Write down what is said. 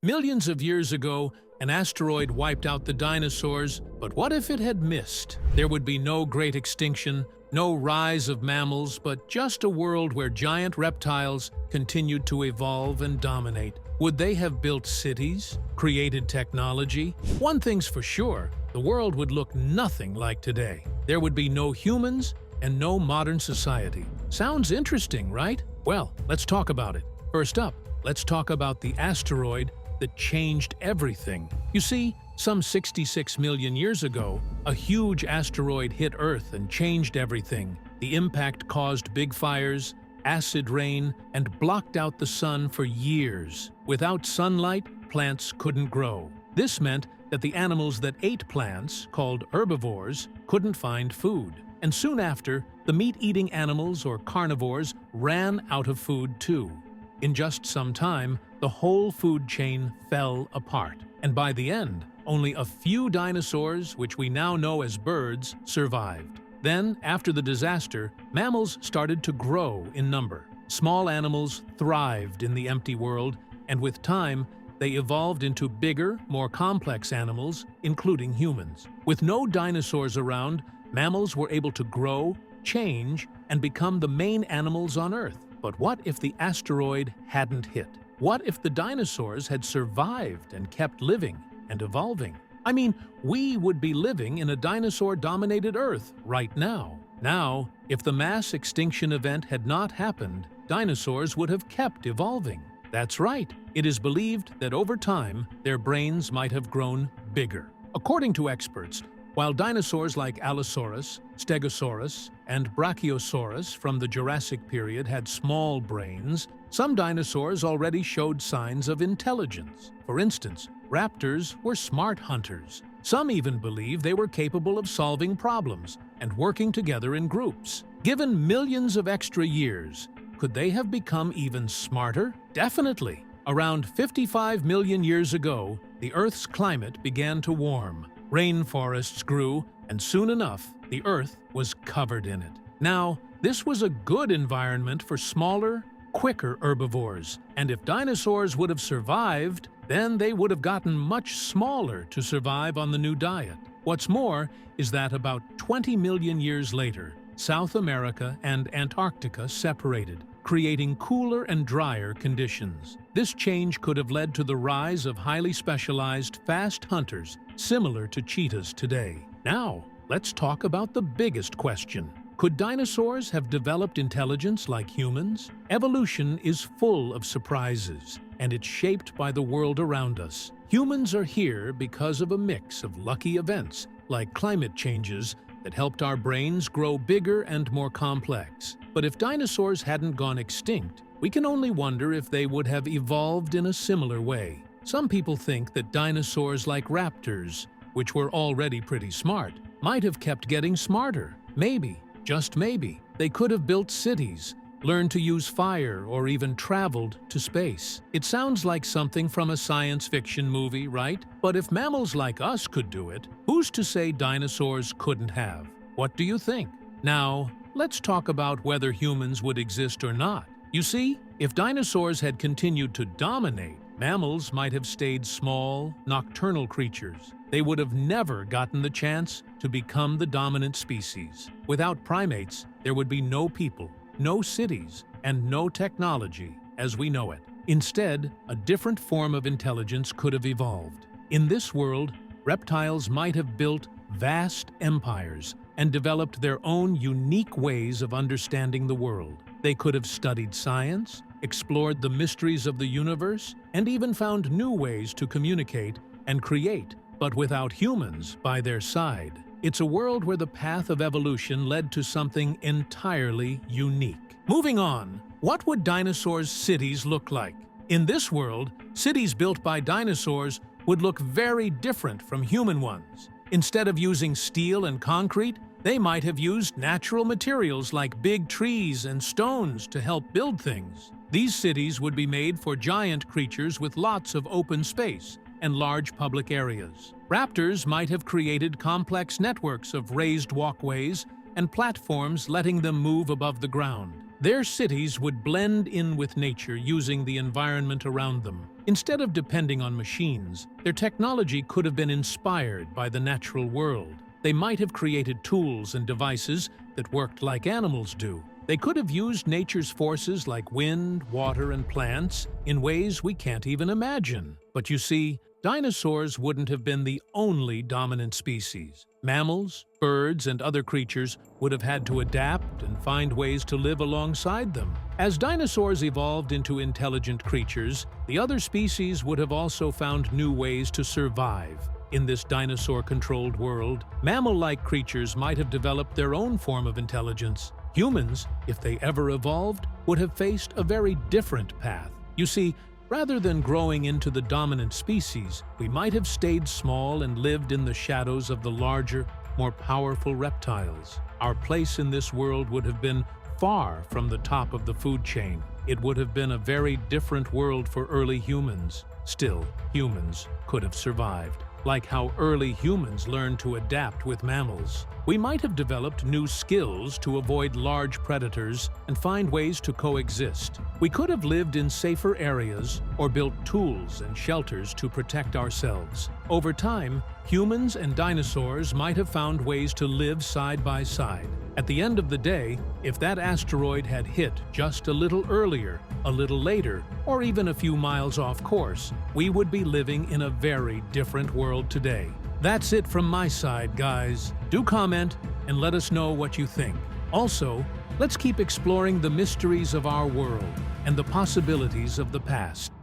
Millions of years ago, an asteroid wiped out the dinosaurs, but what if it had missed? There would be no great extinction, no rise of mammals, but just a world where giant reptiles continued to evolve and dominate. Would they have built cities, created technology? One thing's for sure, the world would look nothing like today. There would be no humans and no modern society. Sounds interesting, right? Well, let's talk about it. First up, let's talk about the asteroid that changed everything. You see, some 66 million years ago, a huge asteroid hit Earth and changed everything. The impact caused big fires, acid rain, and blocked out the sun for years. Without sunlight, plants couldn't grow. This meant that the animals that ate plants, called herbivores, couldn't find food. And soon after, the meat-eating animals or carnivores ran out of food too. In just some time, the whole food chain fell apart. And by the end, only a few dinosaurs, which we now know as birds, survived. Then, after the disaster, mammals started to grow in number. Small animals thrived in the empty world, and with time, they evolved into bigger, more complex animals, including humans. With no dinosaurs around, mammals were able to grow, change, and become the main animals on Earth. But what if the asteroid hadn't hit? What if the dinosaurs had survived and kept living and evolving? I mean, we would be living in a dinosaur-dominated Earth right now. Now, if the mass extinction event had not happened, dinosaurs would have kept evolving. That's right. It is believed that over time, their brains might have grown bigger. According to experts, while dinosaurs like Allosaurus, Stegosaurus, and Brachiosaurus from the Jurassic period had small brains, some dinosaurs already showed signs of intelligence. For instance, raptors were smart hunters. Some even believe they were capable of solving problems and working together in groups. Given millions of extra years, could they have become even smarter? Definitely. Around 55 million years ago, the Earth's climate began to warm. Rainforests grew, and soon enough, the Earth was covered in it. Now, this was a good environment for smaller, quicker herbivores, and if dinosaurs would have survived, then they would have gotten much smaller to survive on the new diet. What's more is that about 20 million years later, South America and Antarctica separated, creating cooler and drier conditions. This change could have led to the rise of highly specialized, fast hunters, similar to cheetahs today. Now, let's talk about the biggest question. Could dinosaurs have developed intelligence like humans? Evolution is full of surprises, and it's shaped by the world around us. Humans are here because of a mix of lucky events, like climate changes, that helped our brains grow bigger and more complex. But if dinosaurs hadn't gone extinct, we can only wonder if they would have evolved in a similar way. Some people think that dinosaurs like raptors, which were already pretty smart, might have kept getting smarter. Maybe, just maybe, they could have built cities, learned to use fire, or even traveled to space. It sounds like something from a science fiction movie, right? But if mammals like us could do it, who's to say dinosaurs couldn't have? What do you think? Now, let's talk about whether humans would exist or not. You see, if dinosaurs had continued to dominate, mammals might have stayed small, nocturnal creatures. They would have never gotten the chance to become the dominant species. Without primates, there would be no people, no cities, and no technology as we know it. Instead, a different form of intelligence could have evolved. In this world, reptiles might have built vast empires and developed their own unique ways of understanding the world. They could have studied science, explored the mysteries of the universe, and even found new ways to communicate and create, but without humans by their side. It's a world where the path of evolution led to something entirely unique. Moving on, what would dinosaurs' cities look like? In this world, cities built by dinosaurs would look very different from human ones. Instead of using steel and concrete, they might have used natural materials like big trees and stones to help build things. These cities would be made for giant creatures with lots of open space and large public areas. Raptors might have created complex networks of raised walkways and platforms letting them move above the ground. Their cities would blend in with nature using the environment around them. Instead of depending on machines, their technology could have been inspired by the natural world. They might have created tools and devices that worked like animals do. They could have used nature's forces like wind, water, and plants in ways we can't even imagine. But you see, dinosaurs wouldn't have been the only dominant species. Mammals, birds, and other creatures would have had to adapt and find ways to live alongside them. As dinosaurs evolved into intelligent creatures, the other species would have also found new ways to survive. In this dinosaur-controlled world, mammal-like creatures might have developed their own form of intelligence. Humans, if they ever evolved, would have faced a very different path. You see, rather than growing into the dominant species, we might have stayed small and lived in the shadows of the larger, more powerful reptiles. Our place in this world would have been far from the top of the food chain. It would have been a very different world for early humans. Still, humans could have survived. Like how early humans learned to adapt with mammals, we might have developed new skills to avoid large predators and find ways to coexist. We could have lived in safer areas or built tools and shelters to protect ourselves. Over time, humans and dinosaurs might have found ways to live side by side. At the end of the day, if that asteroid had hit just a little earlier, a little later, or even a few miles off course, we would be living in a very different world today. That's it from my side, guys. Do comment and let us know what you think. Also, let's keep exploring the mysteries of our world and the possibilities of the past.